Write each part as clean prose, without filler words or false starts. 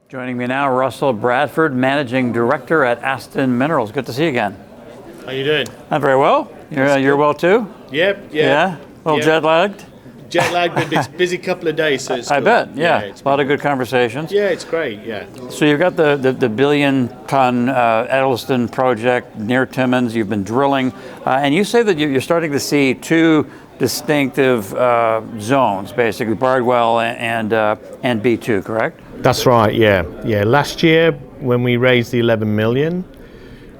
Joining me now, Russell Bradford, Managing Director at Aston Minerals. Good to see you again. How you doing? I'm very well. You're well too? Yep. Yeah? A little jet lagged? Jet lagged, but busy couple of days, so it's I good. bet, yeah. It's a lot of good conversations. Yeah, it's great, yeah. So you've got the billion-ton Edelston project near Timmins. You've been drilling, and you say that you're starting to see two distinctive zones, basically, Bardwell and B2, correct? That's right, yeah. Last year, when we raised the 11 million,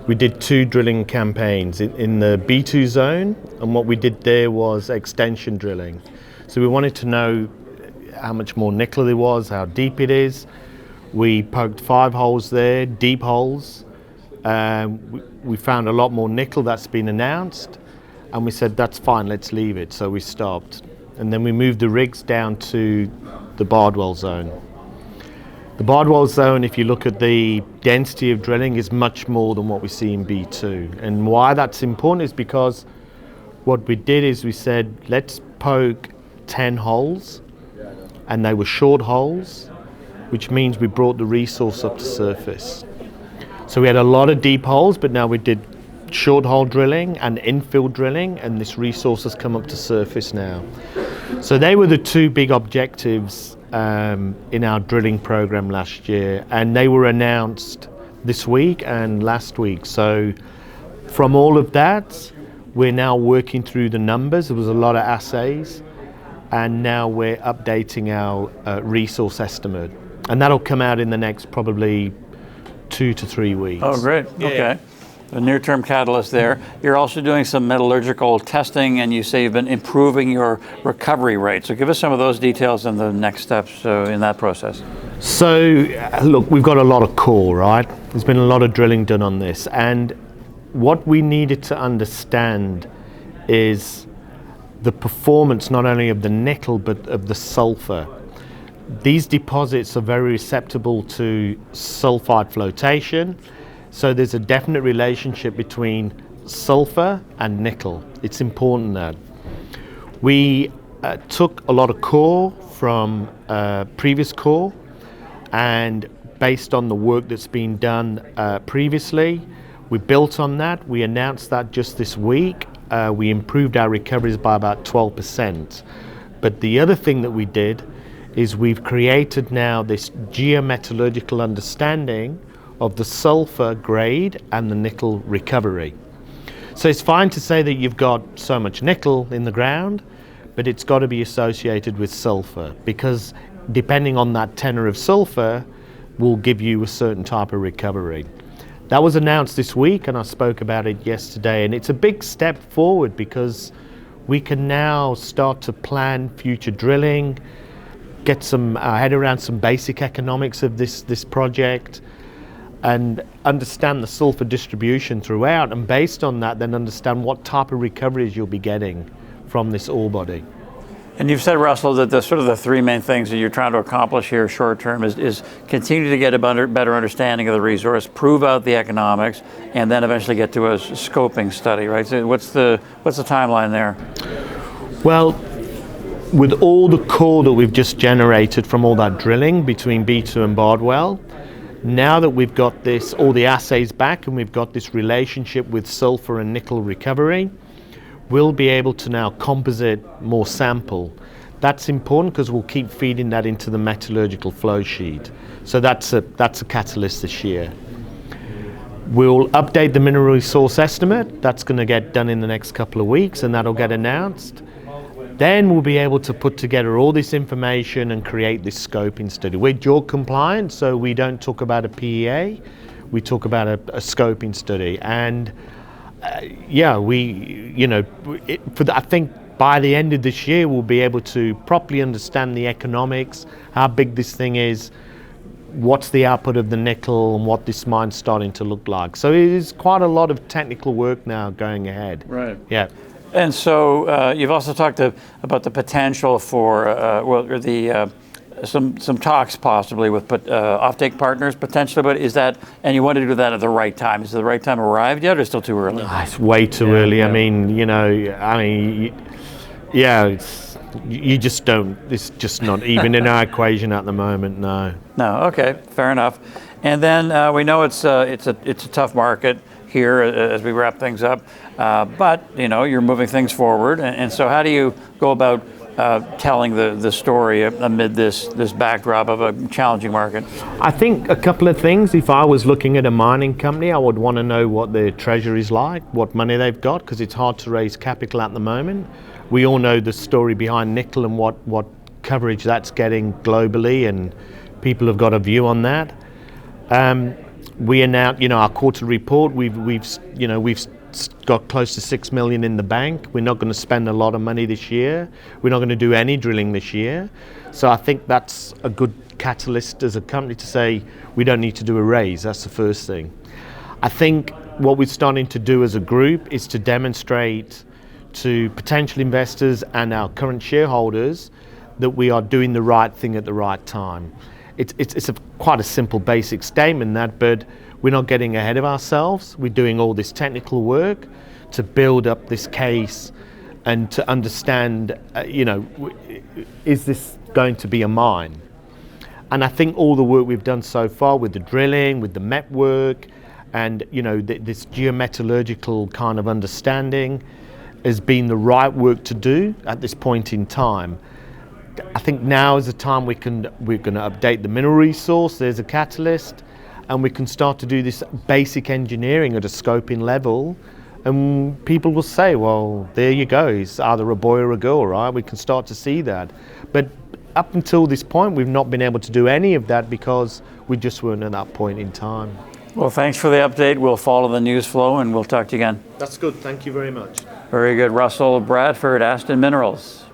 we did two drilling campaigns in the B2 zone, and what we did there was extension drilling. So we wanted to know how much more nickel there was, how deep it is. We poked 5 holes there, deep holes. We found a lot more nickel that's been announced, and we said, that's fine, let's leave it. So we stopped. And then we moved the rigs down to the Bardwell zone. The Bardwell zone, if you look at the density of drilling, is much more than what we see in B2. And why that's important is because what we did is we said, let's poke 10 holes, and they were short holes, which means we brought the resource up to surface. So we had a lot of deep holes, but now we did short hole drilling and infill drilling, and this resource has come up to surface now. So they were the two big objectives in our drilling program last year, and they were announced this week and last week. So from all of that, we're now working through the numbers. There was a lot of assays, and now we're updating our resource estimate, and that'll come out in the next probably 2 to 3 weeks. Oh, great. Yeah. Okay. A near-term catalyst there. You're also doing some metallurgical testing, and you say you've been improving your recovery rate. So give us some of those details and the next steps in that process. So, look, we've got a lot of core, right? There's been a lot of drilling done on this, and what we needed to understand is the performance not only of the nickel but of the sulfur. These deposits are very susceptible to sulfide flotation. So there's a definite relationship between sulfur and nickel. It's important that we took a lot of core from previous core, and based on the work that's been done previously, we built on that. We announced that just this week. We improved our recoveries by about 12%. But the other thing that we did is we've created now this geometallurgical understanding of the sulfur grade and the nickel recovery. So it's fine to say that you've got so much nickel in the ground, but it's got to be associated with sulfur, because depending on that tenor of sulfur will give you a certain type of recovery. That was announced this week, and I spoke about it yesterday, and it's a big step forward because we can now start to plan future drilling, get some head around some basic economics of this project, and understand the sulfur distribution throughout, and based on that then understand what type of recoveries you'll be getting from this ore body. And you've said, Russell, that the 3 main things that you're trying to accomplish here short term is continue to get a better understanding of the resource, prove out the economics, and then eventually get to a scoping study, right? So what's the timeline there? Well, with all the core that we've just generated from all that drilling between B2 and Bardwell, now that we've got all the assays back, and we've got this relationship with sulfur and nickel recovery, we'll be able to now composite more sample. That's important because we'll keep feeding that into the metallurgical flow sheet. So that's a catalyst this year. We'll update the mineral resource estimate. That's going to get done in the next couple of weeks, and that'll get announced. Then we'll be able to put together all this information and create this scoping study. We're JORC compliant, so we don't talk about a PEA, we talk about a scoping study. And I think by the end of this year, we'll be able to properly understand the economics, how big this thing is, what's the output of the nickel, and what this mine's starting to look like. So it is quite a lot of technical work now going ahead. Right. Yeah. And so you've also talked about the potential for some talks possibly with offtake partners potentially, but is that, and you want to do that at the right time? Is the right time arrived yet, or still too early? It's way too early. Yeah. I mean, You just don't. It's just not even in our equation at the moment. No. No, okay, fair enough. And then we know it's a tough market here as we wrap things up, but you're moving things forward. And so how do you go about telling the story amid this backdrop of a challenging market? I think a couple of things. If I was looking at a mining company, I would want to know what their treasury's like, what money they've got, because it's hard to raise capital at the moment. We all know the story behind nickel and what coverage that's getting globally, and people have got a view on that. We announced, our quarterly report. We've got close to 6 million in the bank. We're not going to spend a lot of money this year. We're not going to do any drilling this year. So I think that's a good catalyst as a company to say we don't need to do a raise. That's the first thing. I think what we're starting to do as a group is to demonstrate to potential investors and our current shareholders that we are doing the right thing at the right time. It's quite a simple, basic statement, but we're not getting ahead of ourselves. We're doing all this technical work to build up this case and to understand, is this going to be a mine? And I think all the work we've done so far with the drilling, with the MET work, and this geometallurgical kind of understanding has been the right work to do at this point in time. I think now is the time we're going to update the mineral resource. There's a catalyst, and we can start to do this basic engineering at a scoping level, and people will say, well, there you go, it's either a boy or a girl, right? We can start to see that. But up until this point, we've not been able to do any of that because we just weren't at that point in time. Well, thanks for the update. We'll follow the news flow and we'll talk to you again. That's good. Thank you very much. Very good. Russell Bradford, Aston Minerals.